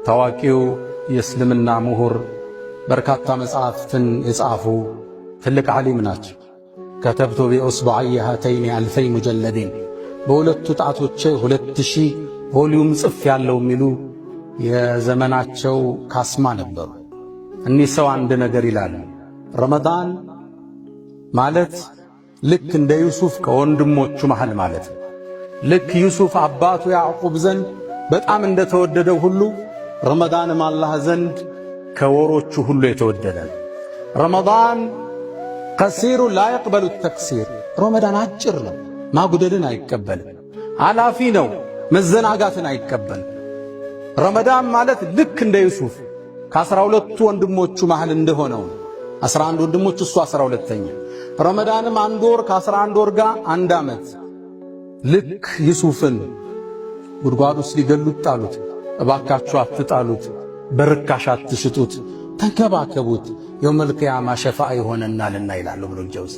ታዋቂው የእስልምና ምሁር በርካታ መጽሐፍትን የጻፉ ትልቅ ዓሊም ናቸው። ከተብቱ ቢኡስቡዐይ ሃተይኒ አልፈይ ሙጀለዲን በሁለቱ ጣቶቼ 2000 ቮሊዩም ጽፍ ያለው የሚሉ የዘመናቸው ካስማ ነበሩ። እኒህ ሰው አንድ ነገር ይላሉ። ረመዳን ማለት ልክ እንደ ዩሱፍ ከወንድሞቹ መሃል ማለት ነው። ልክ ዩሱፍ አባቱ ያዕቁብ ዘንድ በጣም እንደተወደደው ሁሉ ረመዳንም አላህ ዘንድ ከወሮቹ ሁሉ የተወደደ ነው። ረመዳን ቀሲሩ ላ የቅበሉ ተክሲር። ረመዳን አጭር ነው፣ ማጉደልን አይቀበልም። አላፊ ነው፣ መዘናጋትን አይቀበልም። ረመዳን ማለት ልክ እንደ ዩሱፍ ከ12ቱ ወንድሞቹ መሃል እንደሆነው 11 ወንድሞች እሱ 12ኛ። ረመዳንም አንድ ወር ከ11 ወር ጋር አንድ ዓመት። ልክ ዩሱፍን ጉድጓድ ውስጥ ሊገሉት ጣሉት። እባካችሁ አትጣሉት፣ በርካሽ አትሽጡት፣ ተንከባከቡት፣ የውመል ቂያማ ሸፋዓ ይሆነናልና ይላሉ ኢብኑል ጀውዚ።